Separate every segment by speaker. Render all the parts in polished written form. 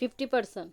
Speaker 1: 50%।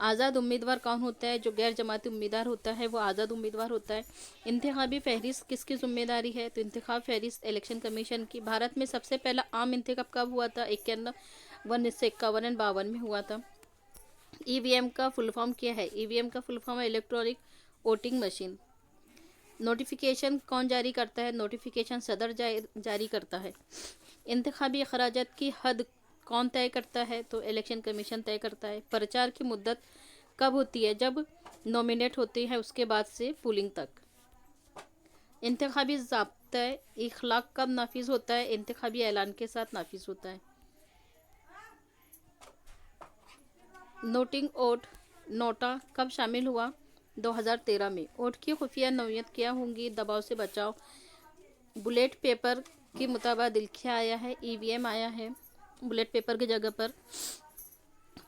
Speaker 1: آزاد امیدوار کون ہوتا ہے؟ جو غیر جماعتی امیدوار ہوتا ہے وہ آزاد امیدوار ہوتا ہے۔ انتخابی فہرست کس کی ذمہ داری ہے؟ تو انتخاب فہرست الیکشن کمیشن کی۔ بھارت میں سب سے پہلا عام انتخاب کب ہوا تھا؟ 1951 میں ہوا تھا۔ ای وی ایم کا فل فارم کیا ہے؟ ای وی ایم کا فل فارم ہے الیکٹرانک ووٹنگ مشین۔ نوٹیفیکیشن کون جاری کرتا ہے؟ نوٹیفیکیشن صدر جاری کرتا ہے۔ انتخابی اخراجات کی حد کون طے کرتا ہے؟ تو الیکشن کمیشن طے کرتا ہے۔ پرچار کی مدت کب ہوتی ہے؟ جب نومینیٹ ہوتے ہیں اس کے بعد سے پولنگ تک۔ انتخابی ضابطۂ اخلاق کب نافذ ہوتا ہے؟ انتخابی اعلان کے ساتھ نافذ ہوتا ہے۔ نوٹنگ اوٹ نوٹا کب شامل ہوا؟ 2013 میں۔ ووٹ کی خفیہ نوعیت کیا ہوں گی؟ دباؤ سے بچاؤ۔ بلیٹ پیپر کی متبادل کیا آیا ہے؟ ای وی ایم آیا ہے بلیٹ پیپر کی جگہ پر۔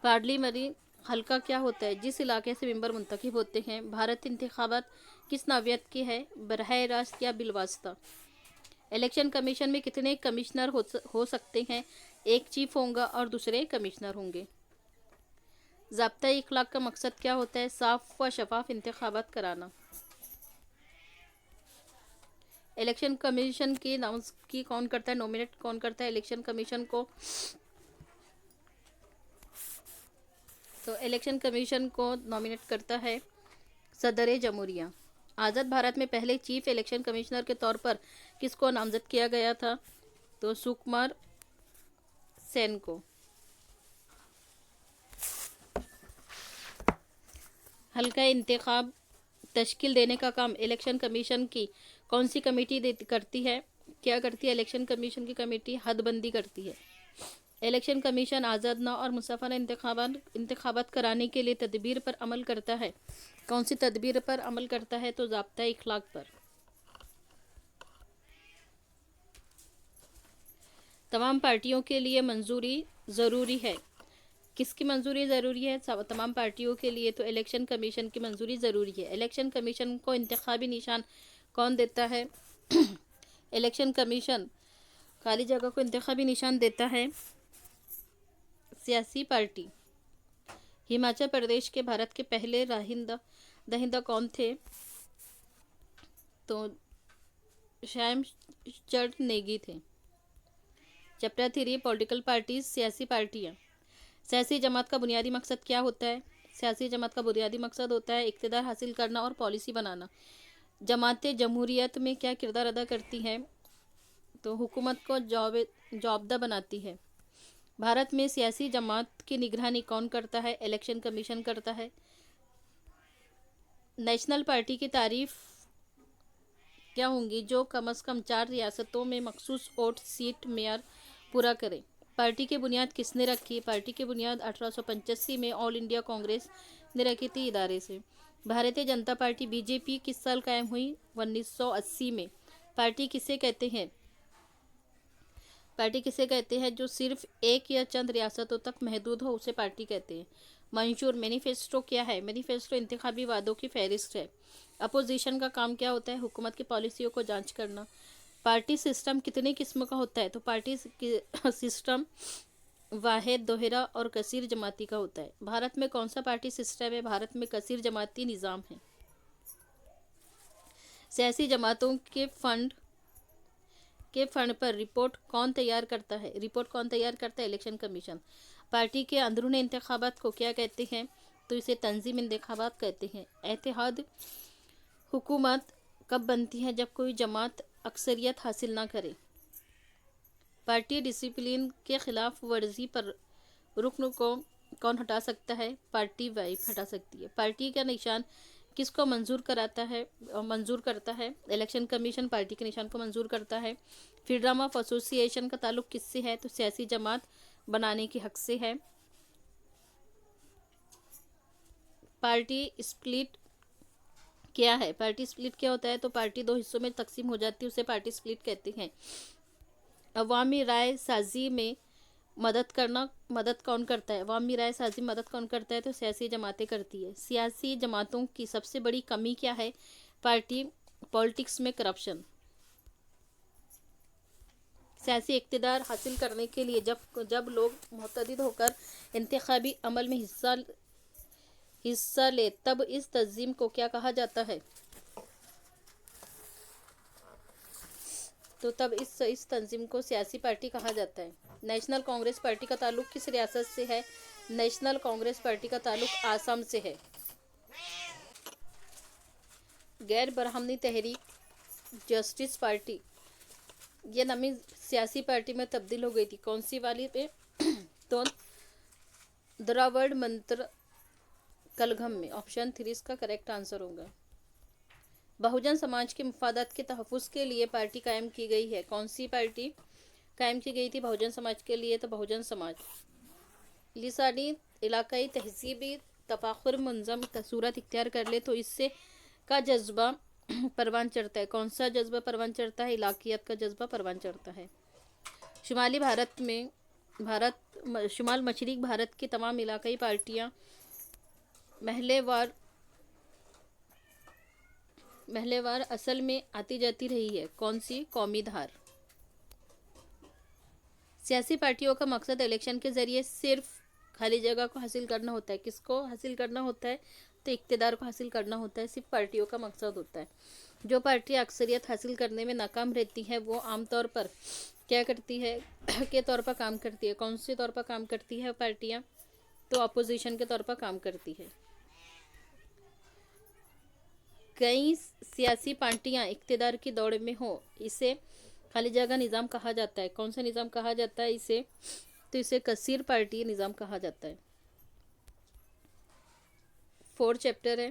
Speaker 1: پارلیمانی حلقہ کیا ہوتا ہے؟ جس علاقے سے ممبر منتخب ہوتے ہیں۔ بھارت انتخابات کس نوعیت کی ہے؟ براہ راست یا بالواسطہ۔ الیکشن کمیشن میں کتنے کمشنر ہو سکتے ہیں؟ ایک چیف ہوگا اور دوسرے کمشنر ہوں گے۔ ضابطۂ اخلاق کا مقصد کیا ہوتا ہے؟ صاف و شفاف انتخابات کرانا۔ الیکشن کمیشن کی کون کرتا ہے؟ نومینیٹ کون کرتا ہے الیکشن کمیشن کو؟ تو الیکشن کمیشن کو نومینیٹ کرتا ہے صدر جمہوریہ۔ آزاد بھارت میں پہلے چیف الیکشن کمشنر کے طور پر کس کو نامزد کیا گیا تھا؟ تو سکمار سین کو۔ حلقہ انتخاب تشکیل دینے کا کام الیکشن کمیشن کی کون سی کمیٹی کرتی ہے؟ کیا کرتی ہے الیکشن کمیشن کی کمیٹی؟ حد بندی کرتی ہے۔ الیکشن کمیشن آزادانہ اور منصفانہ انتخابات کرانے کے لیے تدبیر پر عمل کرتا ہے۔ کون سی تدبیر پر عمل کرتا ہے؟ تو ضابطۂ اخلاق پر۔ تمام پارٹیوں کے لیے منظوری ضروری ہے۔ کس کی منظوری ضروری ہے؟ تمام پارٹیوں کے لیے تو الیکشن کمیشن کی منظوری ضروری ہے۔ الیکشن کمیشن کو انتخابی نشان کون دیتا ہے؟ الیکشن کمیشن خالی جگہ کو انتخابی نشان دیتا ہے سیاسی پارٹی۔ ہماچل پردیش کے بھارت کے پہلے راہی دہندہ کون تھے؟ تو شیام چرن نیگی تھے۔ چیپٹر 3 پولیٹیکل پارٹیز سیاسی پارٹیاں۔ سیاسی جماعت کا بنیادی مقصد کیا ہوتا ہے؟ سیاسی جماعت کا بنیادی مقصد ہوتا ہے اقتدار حاصل کرنا اور پالیسی بنانا۔ جماعتیں جمہوریت میں کیا کردار ادا کرتی ہیں؟ تو حکومت کو جوابدہ بناتی ہے۔ بھارت میں سیاسی جماعت کی نگرانی کون کرتا ہے؟ الیکشن کمیشن کرتا ہے۔ نیشنل پارٹی کی تعریف کیا ہوں گی؟ جو کم از کم 4 ریاستوں میں مخصوص ووٹ سیٹ معیار پورا کرے۔ پارٹی کی بنیاد کس نے رکھی؟ پارٹی کی بنیاد 1885 میں آل انڈیا کانگریس نے رکھی تھی ادارے سے۔ Bharatiya Janata party B J پی کس سال قائم ہوئی؟ 1980 میں۔ پارٹی کسے کہتے ہیں؟ پارٹی کسے کہتے ہیں جو صرف ایک یا چند ریاستوں تک محدود ہو اسے پارٹی کہتے ہیں۔ منشور مینیفیسٹو کیا ہے؟ مینیفیسٹو انتخابی وعدوں کی فہرست ہے۔ اپوزیشن کا کام کیا ہوتا ہے؟ حکومت کی پالیسیوں کو جانچ کرنا۔ پارٹی سسٹم کتنے قسم کا ہوتا ہے؟ تو پارٹی سسٹم واحد، دوہرا اور کثیر جماعتی کا ہوتا ہے۔ بھارت میں کون سا پارٹی سسٹم ہے؟ بھارت میں کثیر جماعتی نظام ہے۔ سیاسی جماعتوں کے فنڈ پر رپورٹ کون تیار کرتا ہے؟ رپورٹ کون تیار کرتا ہے؟ Election commission. پارٹی کے اندرون انتخابات کو کیا کہتے ہیں؟ تو اسے تنظیم انتخابات کہتے ہیں۔ اتحاد حکومت کب بنتی ہے؟ جب کوئی جماعت اکثریت حاصل نہ کرے۔ پارٹی ڈسپلن کے خلاف ورزی پر رکن کو کون ہٹا سکتا ہے؟ پارٹی وائپ ہٹا سکتی ہے۔ پارٹی کا نشان کس کو منظور کرتا ہے؟ الیکشن کمیشن پارٹی کے نشان کو منظور کرتا ہے۔ فریڈم آف ایسوسی ایشن کا تعلق کس سے ہے؟ تو سیاسی جماعت بنانے کے حق سے ہے۔ پارٹی اسپلٹ کیا ہے؟ پارٹی اسپلٹ کیا ہوتا ہے؟ تو پارٹی 2 حصوں میں تقسیم ہو جاتی ہے اسے پارٹی اسپلٹ کہتے ہیں۔ عوامی رائے سازی میں مدد کون کرتا ہے؟ عوامی رائے سازی میں مدد کون کرتا ہے؟ تو سیاسی جماعتیں کرتی ہے۔ سیاسی جماعتوں کی سب سے بڑی کمی کیا ہے؟ پالیٹکس میں کرپشن۔ سیاسی اقتدار حاصل کرنے کے لیے جب لوگ متحد ہو کر انتخابی عمل میں حصہ حصہ لے تب اس تنظیم کو کیا کہا جاتا ہے؟ تو تب اس تنظیم کو سیاسی پارٹی کہا جاتا ہے۔ نیشنل کانگریس پارٹی کا تعلق کس ریاست سے ہے؟ نیشنل کانگریس پارٹی کا تعلق آسام سے ہے۔ غیر برہمنی تحریک جسٹس پارٹی یہ نامی سیاسی پارٹی میں تبدیل ہو گئی تھی، کون سی والی پہ؟ تو دراوڑ منتر کلگھم میں۔ آپشن 3 اس کا کریکٹ آنسر ہوگا۔ بہوجن سماج کے مفادات کے تحفظ کے لیے پارٹی قائم کی گئی ہے، کون سی پارٹی قائم کی گئی تھی بہوجن سماج کے لیے؟ تو بہوجن سماج۔ لسانی علاقائی تہذیبی تفاخر منظم صورت اختیار کر لے تو اس سے کا جذبہ پروان چڑھتا ہے، کون سا جذبہ پروان چڑھتا ہے؟ علاقیت کا جذبہ پروان چڑھتا ہے۔ شمال مشرق بھارت کی تمام علاقائی پارٹیاں محلے وار اصل میں آتی جاتی رہی ہے، کون سی؟ قومی دھار۔ سیاسی پارٹیوں کا مقصد الیکشن کے ذریعے صرف خالی جگہ کو حاصل کرنا ہوتا ہے، کس کو حاصل کرنا ہوتا ہے؟ تو اقتدار کو حاصل کرنا ہوتا ہے، صرف پارٹیوں کا مقصد ہوتا ہے۔ جو پارٹی اکثریت حاصل کرنے میں ناکام رہتی ہے وہ عام طور پر کیا کرتی ہے؟ کے طور پر کام کرتی ہے، کون سے طور پر کام کرتی ہے پارٹیاں؟ تو اپوزیشن کے طور پر کام کرتی ہے۔ کئی سیاسی پارٹیاں اقتدار کی دوڑ میں ہوں اسے خالی جگہ نظام کہا جاتا ہے، کون سا نظام کہا جاتا ہے اسے؟ تو اسے کثیر پارٹی نظام کہا جاتا ہے۔ 4 چیپٹر ہے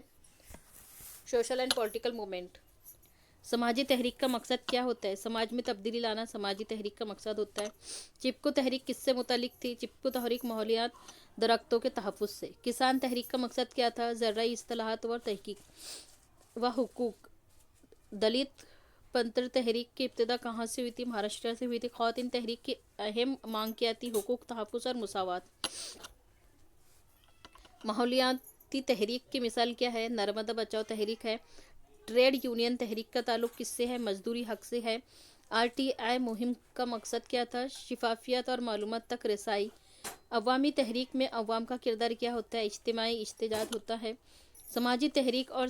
Speaker 1: سوشل اینڈ پولیٹیکل موومنٹ۔ سماجی تحریک کا مقصد کیا ہوتا ہے؟ سماج میں تبدیلی لانا سماجی تحریک کا مقصد ہوتا ہے۔ چپکو تحریک کس سے متعلق تھی؟ چپکو تحریک ماحولیات درختوں کے تحفظ سے۔ کسان تحریک کا مقصد کیا تھا؟ زرعی اصلاحات و تحقیق و حقوق۔ دلت پنتر تحریک کی ابتدا کہاں سے ہوئی تھی؟ مہاراشٹر سے ہوئی تھی۔ خواتین تحریک کی اہم مانگ کیا تھی؟ حقوق، تحفظ اور مساوات۔ ماحولیاتی تحریک کی مثال کیا ہے؟ نرمدا بچاؤ تحریک ہے۔ ٹریڈ یونین تحریک کا تعلق کس سے ہے؟ مزدوری حق سے ہے۔ RTI مہم کا مقصد کیا تھا؟ شفافیت اور معلومات تک رسائی۔ عوامی تحریک میں عوام کا کردار کیا ہوتا ہے؟ اجتماعی احتجاج ہوتا ہے۔ سماجی تحریک اور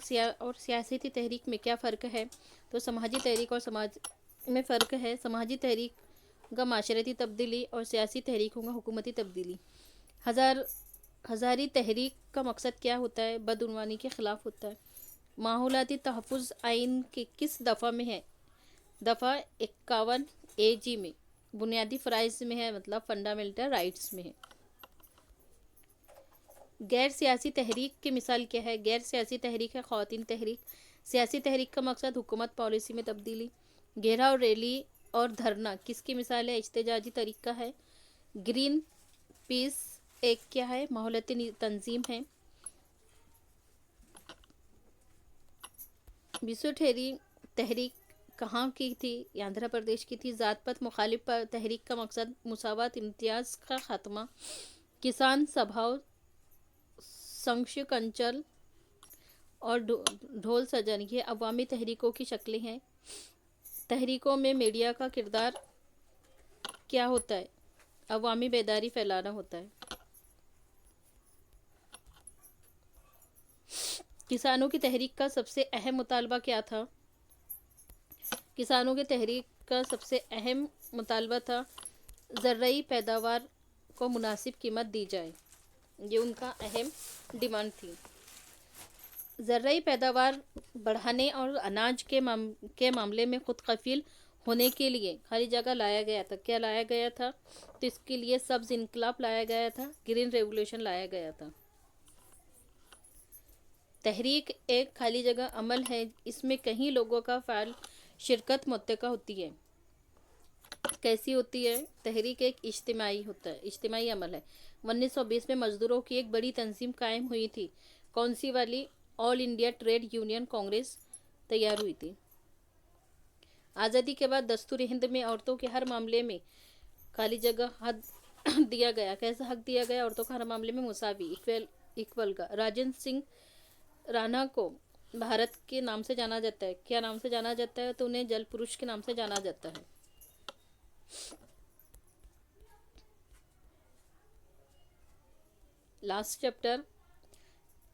Speaker 1: سیاسی تحریک میں کیا فرق ہے؟ تو سماجی تحریک اور سماج میں فرق ہے۔ سماجی تحریک کا معاشرتی تبدیلی اور سیاسی تحریکوں کا حکومتی تبدیلی۔ ہزاری تحریک کا مقصد کیا ہوتا ہے؟ بدعنوانی کے خلاف ہوتا ہے۔ ماحولیاتی تحفظ آئین کے کس دفعہ میں ہے؟ دفعہ 51 میں۔ بنیادی فرائض میں ہے، مطلب فنڈامنٹل رائٹس میں ہے۔ غیر سیاسی تحریک کی مثال کیا ہے؟ غیر سیاسی تحریک ہے خواتین تحریک۔ سیاسی تحریک کا مقصد حکومت پالیسی میں تبدیلی۔ گھیراؤ ریلی اور دھرنا کس کی مثال ہے؟ احتجاجی طریقہ ہے۔ گرین پیس ایک کیا ہے؟ ماحولیاتی تنظیم ہے۔ بسوٹیری تحریک کہاں کی تھی؟ آندھرا پردیش کی تھی۔ ذات پات مخالف تحریک کا مقصد مساوات، امتیاز کا خاتمہ۔ کسان سبھاؤ، سنگھ کنچل اور ڈھول سجن یہ عوامی تحریکوں کی شکلیں ہیں۔ تحریکوں میں میڈیا کا کردار کیا ہوتا ہے؟ عوامی بیداری پھیلانا ہوتا ہے۔ کسانوں کی تحریک کا سب سے اہم مطالبہ کیا تھا؟ کسانوں کی تحریک کا سب سے اہم مطالبہ تھا زرعی پیداوار کو مناسب قیمت دی جائے، یہ ان کا اہم ڈیمانڈ تھی۔ زرعی پیداوار بڑھانے اور اناج کے معاملے میں خود کفیل ہونے کے لیے خالی جگہ لایا گیا تھا۔ کیا لایا گیا تھا؟ تو اس کے لیے سبز انقلاب لایا گیا تھا، گرین ریولوشن لایا گیا تھا۔ تحریک ایک خالی جگہ عمل ہے، اس میں کئی لوگوں کا فعال شرکت متوقع ہوتی ہے۔ کیسی ہوتی ہے؟ تحریک ایک اجتماعی عمل ہے۔ 1920 میں مزدوروں کی ایک بڑی تنظیم قائم ہوئی تھی، کون سی والی؟ آل انڈیا ٹریڈ یونین کانگریس تیار ہوئی تھی۔ آزادی کے بعد دستور ہند میں عورتوں کے ہر معاملے میں خالی جگہ حق دیا گیا۔ کیسا حق دیا گیا؟ عورتوں کو ہر معاملے میں مساوی، ایکول کا۔ راجن سنگھ رانا کو بھارت کے نام سے جانا جاتا ہے، کیا نام سے جانا جاتا ہے؟ تو انہیں جل پروش کے نام سے جانا جاتا ہے۔ لاسٹ چیپٹر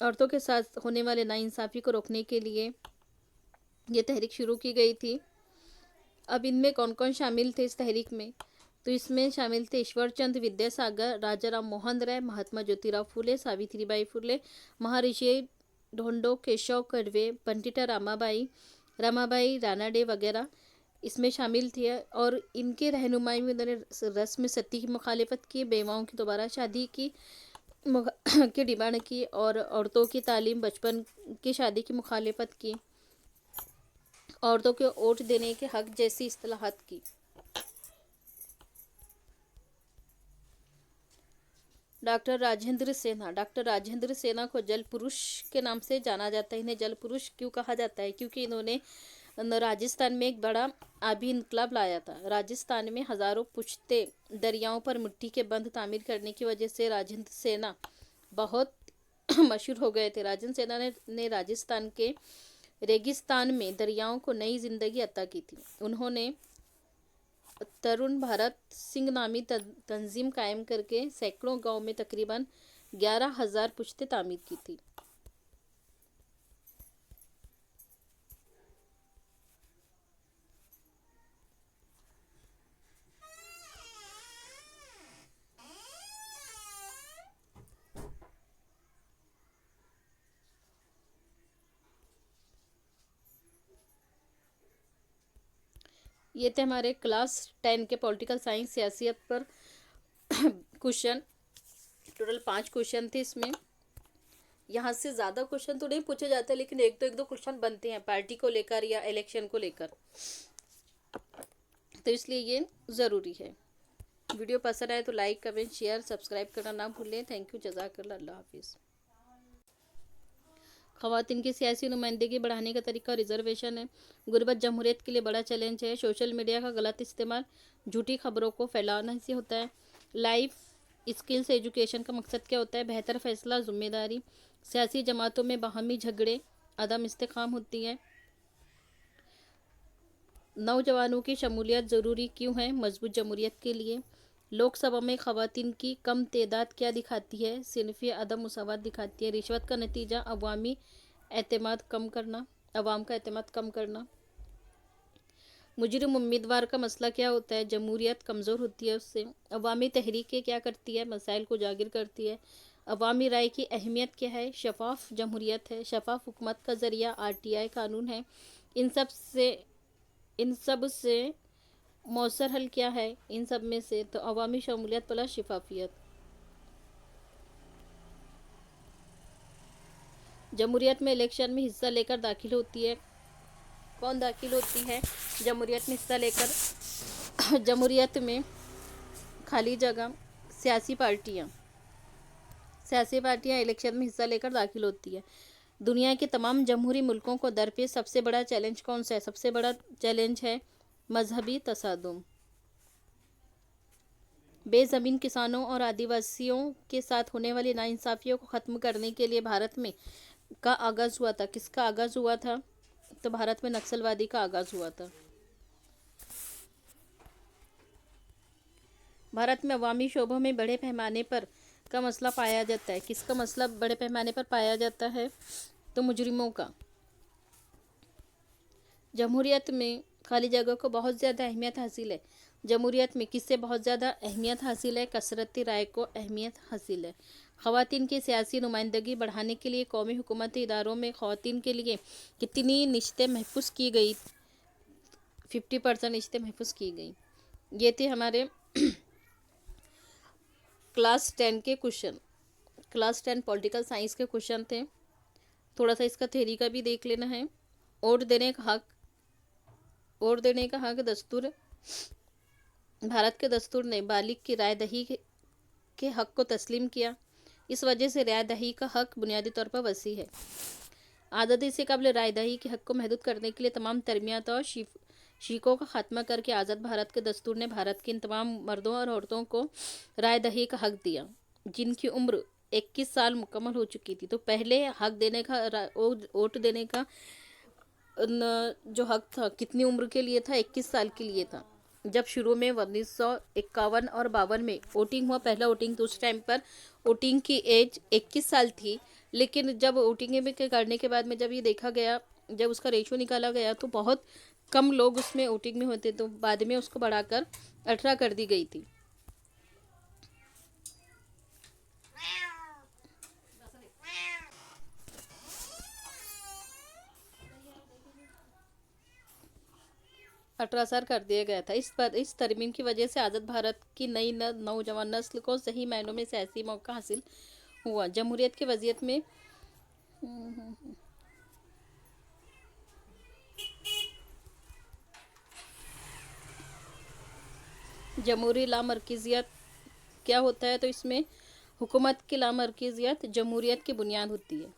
Speaker 1: عورتوں کے ساتھ ہونے والے ناانصافی کو روکنے کے لیے یہ تحریک شروع کی گئی تھی۔ اب ان میں کون کون شامل تھے اس تحریک میں؟ تو اس میں شامل تھے ایشور چندر ودیا ساگر، راجا رام موہن رائے، مہاتما جیوتیراؤ پھولے، ساوتری بائی پھولے، مہارشی ڈھونڈو کیشو کرڈوے، پنڈتا راما بائی راناڈے وغیرہ اس میں شامل تھے، اور ان کے رہنمائی میں انہوں نے رسم ستی کی مخالفت کی، بیواؤں کی دوبارہ شادی کی ڈیمانڈ کی، اور عورتوں کی تعلیم، بچپن کی شادی کی مخالفت کی، عورتوں کے ووٹ دینے کے حق جیسی اصطلاحات کی۔ ڈاکٹر راجندر سینہ کو جل پروش کے نام سے جانا جاتا ہے۔ انہیں جل پروش کیوں کہا جاتا ہے؟ کیونکہ انہوں نے راجستھان میں ایک بڑا آبی انقلاب لایا تھا۔ راجستھان میں ہزاروں پشتے دریاؤں پر مٹی کے بند تعمیر کرنے کی وجہ سے راجندر سینہ بہت مشہور ہو گئے تھے۔ راجندر سینہ نے راجستھان کے ریگستان میں دریاؤں کو نئی زندگی عطا کی تھی۔ انہوں نے ترون بھارت سنگھ نامی تنظیم قائم کر کے سینکڑوں گاؤں میں تقریباً 11,000 پشتیں تعمیر کی تھی۔ یہ تھے ہمارے کلاس 10 کے پولیٹیکل سائنس سیاسیت پر کوشچن۔ ٹوٹل 5 کوشچن تھے اس میں۔ یہاں سے زیادہ کوشچن تو نہیں پوچھے جاتے، لیکن ایک دو کوشچن بنتے ہیں پارٹی کو لے کر یا الیکشن کو لے کر، تو اس لیے یہ ضروری ہے۔ ویڈیو پسند آئے تو لائک، کمنٹ، شیئر، سبسکرائب کرنا نہ بھولیں۔ تھینک یو، جزاک اللہ، اللہ حافظ۔ خواتین کی سیاسی نمائندگی بڑھانے کا طریقہ ریزرویشن ہے۔ غربت جمہوریت کے لیے بڑا چیلنج ہے۔ سوشل میڈیا کا غلط استعمال جھوٹی خبروں کو پھیلانے سے ہوتا ہے۔ لائف اسکلز ایجوکیشن کا مقصد کیا ہوتا ہے؟ بہتر فیصلہ، ذمہ داری۔ سیاسی جماعتوں میں باہمی جھگڑے، عدم استحکام ہوتی ہے۔ نوجوانوں کی شمولیت ضروری کیوں ہے؟ مضبوط جمہوریت کے لیے۔ لوک سبھا میں خواتین کی کم تعداد کیا دکھاتی ہے؟ صنفی عدم مساوات دکھاتی ہے۔ رشوت کا نتیجہ عوام کا اعتماد کم کرنا۔ مجرم امیدوار کا مسئلہ کیا ہوتا ہے؟ جمہوریت کمزور ہوتی ہے اس سے۔ عوامی تحریکیں کیا کرتی ہے؟ مسائل کو اجاگر کرتی ہے۔ عوامی رائے کی اہمیت کیا ہے؟ شفاف جمہوریت ہے۔ شفاف حکومت کا ذریعہ RTI قانون ہے۔ ان سب سے مؤثر حل کیا ہے؟ ان سب میں سے تو عوامی شمولیت پلس شفافیت۔ جمہوریت میں الیکشن میں حصہ لے کر داخل ہوتی ہے۔ کون داخل ہوتی ہے جمہوریت میں حصہ لے کر؟ جمہوریت میں خالی جگہ سیاسی پارٹیاں الیکشن میں حصہ لے کر داخل ہوتی ہے۔ دنیا کے تمام جمہوری ملکوں کو درپیش سب سے بڑا چیلنج کون سا ہے؟ سب سے بڑا چیلنج ہے مذہبی تصادم۔ بے زمین کسانوں اور آدیواسیوں کے ساتھ ہونے والی ناانصافیوں کو ختم کرنے کے لیے بھارت میں کا آغاز ہوا تھا۔ کس کا آغاز ہوا تھا؟ تو بھارت میں نکسل وادی کا آغاز ہوا تھا۔ بھارت میں عوامی شعبوں میں بڑے پیمانے پر کا مسئلہ پایا جاتا ہے۔ کس کا مسئلہ بڑے پیمانے پر پایا جاتا ہے؟ تو مجرموں کا۔ جمہوریت میں خالی جگہ کو بہت زیادہ اہمیت حاصل ہے۔ جمہوریت میں کس سے بہت زیادہ اہمیت حاصل ہے؟ کثرتی رائے کو اہمیت حاصل ہے۔ خواتین کی سیاسی نمائندگی بڑھانے کے لیے قومی حکومتی اداروں میں خواتین کے لیے کتنی نشستیں محفوظ کی گئی؟ 50% نشستیں محفوظ کی گئیں۔ یہ تھے ہمارے کلاس 10 کے کوشچن۔ کلاس 10 پولیٹیکل سائنس کے کوشچن تھے۔ تھوڑا سا اس کا تھیوری کا بھی دیکھ لینا ہے۔ ووٹ دینے کا حق دستور بھارت کے دستور نے بالغ کی رائے دہی کے حق کو تسلیم کیا۔ اس وجہ سے رائے دہی کا حق بنیادی طور پر وسیع ہے۔ آزادی سے قبل رائے دہی کے حق کو محدود کرنے کے لیے تمام ترمیمات اور شیکوں کا خاتمہ کر کے آزاد بھارت کے دستور نے بھارت کے ان تمام مردوں اور عورتوں کو رائے دہی کا حق دیا جن کی عمر 21 سال مکمل ہو چکی تھی۔ تو پہلے حق دینے کا ووٹ دینے کا جو حق تھا کتنی عمر کے لیے تھا؟ 21 سال کے لیے تھا۔ جب شروع میں 1951 اور 52 میں ووٹنگ ہوا، پہلا ووٹنگ، تو اس ٹائم پر ووٹنگ کی ایج 21 سال تھی، لیکن جب ووٹنگ میں کرنے کے بعد میں جب یہ دیکھا گیا، جب اس کا ریشو نکالا گیا تو بہت کم لوگ اس میں ووٹنگ میں ہوتے، تو بعد میں اس کو بڑھا کر 18 کر دی گئی تھی۔ 18 سال کر دیا گیا تھا۔ اس ترمیم کی وجہ سے آزاد بھارت کی نئی نوجوان نسل کو صحیح معنوں میں سیاسی موقع حاصل ہوا۔ جمہوریت کے وضعیت میں جمہوری لامرکزیت کیا ہوتا ہے؟ تو اس میں حکومت کی لامرکزیت جمہوریت کی بنیاد ہوتی ہے۔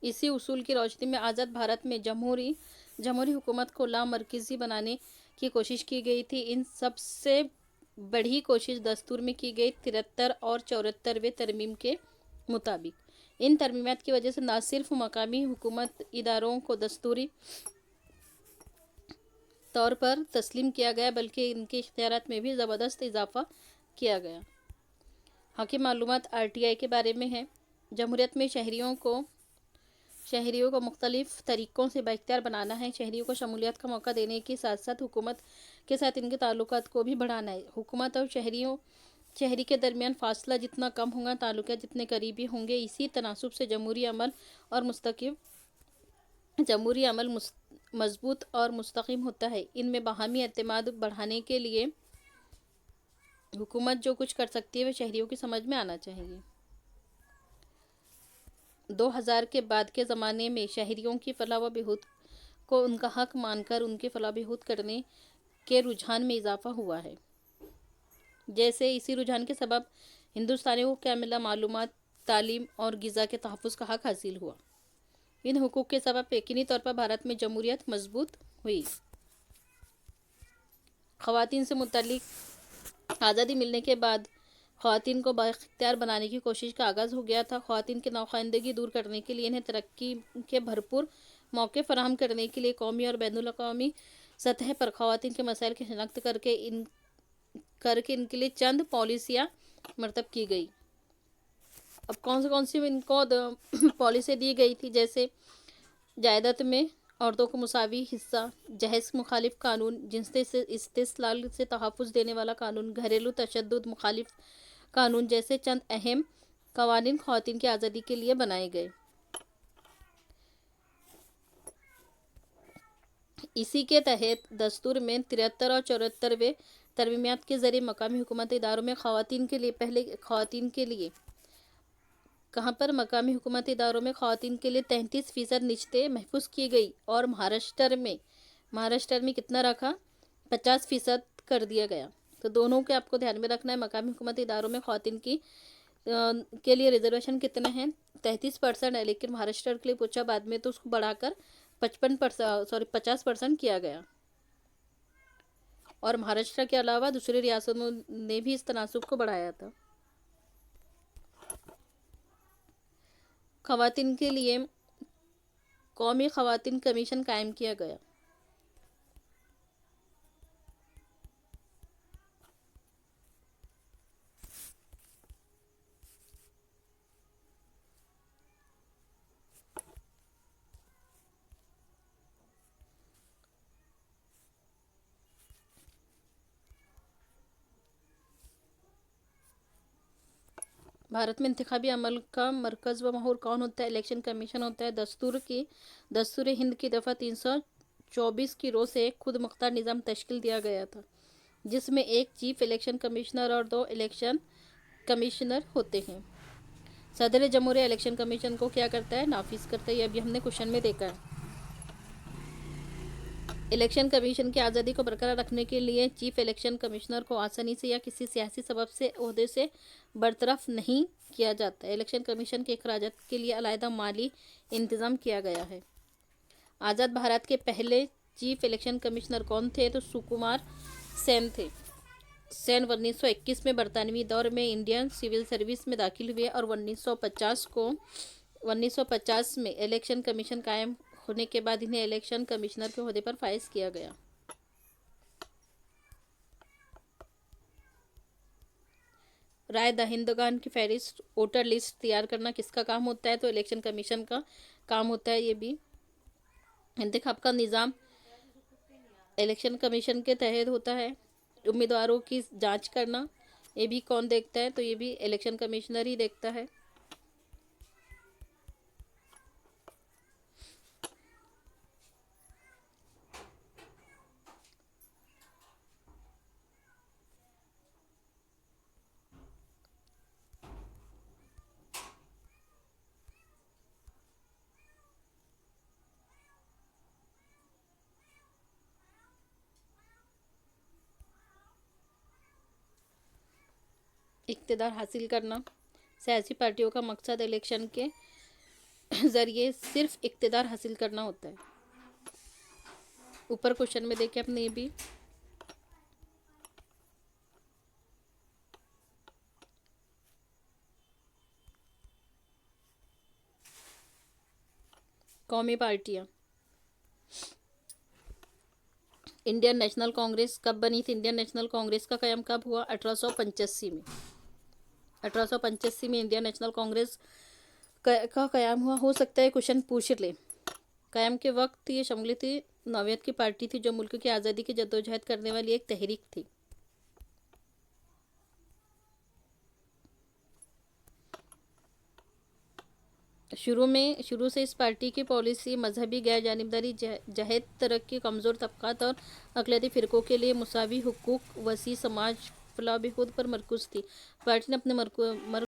Speaker 1: اسی اصول کی روشنی میں آزاد بھارت میں جمہوری حکومت کو لامرکزی بنانے کی کوشش کی گئی تھی۔ ان سب سے بڑی کوشش دستور میں کی گئی 73 اور 74ویں ترمیم کے مطابق۔ ان ترمیمات کی وجہ سے نہ صرف مقامی حکومت اداروں کو دستوری طور پر تسلیم کیا گیا بلکہ ان کے اختیارات میں بھی زبردست اضافہ کیا گیا۔ حاکم معلومات RTI کے بارے میں ہے۔ جمہوریت میں شہریوں کو مختلف طریقوں سے بااختیار بنانا ہے۔ شہریوں کو شمولیت کا موقع دینے کے ساتھ ساتھ حکومت کے ساتھ ان کے تعلقات کو بھی بڑھانا ہے۔ حکومت اور شہری کے درمیان فاصلہ جتنا کم ہوگا، تعلقات جتنے قریبی ہوں گے، اسی تناسب سے جمہوری عمل مضبوط اور مستحکم ہوتا ہے۔ ان میں باہمی اعتماد بڑھانے کے لیے حکومت جو کچھ کر سکتی ہے وہ شہریوں کی سمجھ میں آنا چاہیے۔ 2000 کے بعد کے زمانے میں شہریوں کی فلاح و بہبود کو ان کا حق مان کر ان کی فلاح و بہبود کرنے کے رجحان میں اضافہ ہوا ہے۔ جیسے اسی رجحان کے سبب ہندوستانیوں کو کاملہ معلومات، تعلیم اور غذا کے تحفظ کا حق حاصل ہوا۔ ان حقوق کے سبب یقینی طور پر بھارت میں جمہوریت مضبوط ہوئی۔ خواتین سے متعلق آزادی ملنے کے بعد خواتین کو بااختیار بنانے کی کوشش کا آغاز ہو گیا تھا۔ خواتین کی ناخواندگی دور کرنے کے لیے، انہیں ترقی کے بھرپور موقع فراہم کرنے کے لیے قومی اور بین الاقوامی سطح پر خواتین کے مسائل کی شناخت کر کے ان کے لیے چند پالیسیاں مرتب کی گئی۔ اب کون سی ان کو پالیسی دی گئی تھی؟ جیسے جائیداد میں عورتوں کو مساوی حصہ، جہیز مخالف قانون، جنسی استحصال سے تحفظ دینے والا قانون، گھریلو تشدد مخالف قانون جیسے چند اہم قوانین خواتین کی آزادی کے لیے بنائے گئے۔ اسی کے تحت دستور میں 73 اور 74ویں ترمیمات کے ذریعے مقامی حکومتی اداروں میں خواتین کے لیے کہاں پر مقامی حکومتی اداروں میں خواتین کے لیے 33% نشستیں محفوظ کی گئی اور مہاراشٹر میں کتنا رکھا؟ 50% کر دیا گیا۔ تو دونوں کے آپ کو دھیان میں رکھنا ہے۔ مقامی حکومتی اداروں میں خواتین کے لیے ریزرویشن کتنے ہیں؟ 33% ہے، لیکن مہاراشٹر کے لیے پوچھا بعد میں تو اس کو بڑھا کر 50% کیا گیا۔ اور مہاراشٹر کے علاوہ دوسری ریاستوں نے بھی اس تناسب کو بڑھایا تھا۔ خواتین کے لیے قومی خواتین کمیشن قائم کیا گیا۔ بھارت میں انتخابی عمل کا مرکز و محور کون ہوتا ہے؟ الیکشن کمیشن ہوتا ہے۔ دستور ہند کی دفعہ 324 کی رو سے ایک خود مختار نظام تشکیل دیا گیا تھا، جس میں ایک چیف الیکشن کمشنر اور 2 الیکشن کمشنر ہوتے ہیں۔ صدر جمہوریہ الیکشن کمیشن کو کیا کرتا ہے؟ نافذ کرتا ہے۔ یہ ابھی ہم نے کوشچن میں دیکھا ہے۔ الیکشن کمیشن کی آزادی کو برقرار رکھنے کے لیے چیف الیکشن کمشنر کو آسانی سے یا کسی سیاسی سبب سے عہدے سے برطرف نہیں کیا جاتا۔ الیکشن کمیشن کے اخراجات کے لیے علیحدہ مالی انتظام کیا گیا ہے۔ آزاد بھارت کے پہلے چیف الیکشن کمشنر کون تھے؟ تو سکمار سین تھے۔ سین 1921 میں برطانوی دور میں انڈین سول سروس میں داخل ہوئے اور 1950 میں الیکشن کمیشن قائم ہونے کے بعد انہیں الیکشن کمشنر کے عہدے پر فائز کیا گیا۔ رائے دہندگان کی فہرست ووٹر لسٹ تیار کرنا کس کا کام ہوتا ہے؟ تو الیکشن کمیشن کا کام ہوتا ہے یہ بھی۔ انتخاب کا نظام الیکشن کمیشن کے تحت ہوتا ہے۔ امیدواروں کی جانچ کرنا یہ بھی کون دیکھتا ہے؟ تو یہ بھی الیکشن کمیشنر ہی دیکھتا ہے۔ اقتدار حاصل کرنا، سیاسی پارٹیوں کا مقصد الیکشن کے ذریعے صرف اقتدار حاصل کرنا ہوتا ہے۔ اوپر کوشچن میں دیکھیں اپنے یہ بھی قومی پارٹیاں۔ انڈین نیشنل کانگریس کب بنی تھی؟ انڈین نیشنل کانگریس کا قیام کب ہوا؟ 1885 میں۔ 1885 میں انڈین نیشنل کانگریس کا قیام ہوا۔ ہو سکتا ہے کوشچن پوچھ لے۔ قیام کے وقت یہ شمولیتی نوعیت کی پارٹی تھی جو ملک کی آزادی کی جدوجہد کرنے والی ایک تحریک تھی۔ شروع سے اس پارٹی کی پالیسی مذہبی غیر جانبداری، جہت ترقی، کمزور طبقات اور اقلیتی فرقوں کے لیے مساوی حقوق، وسیع سماج، فلاح و بہبود پر مرکوز تھی۔ پارٹی نے اپنے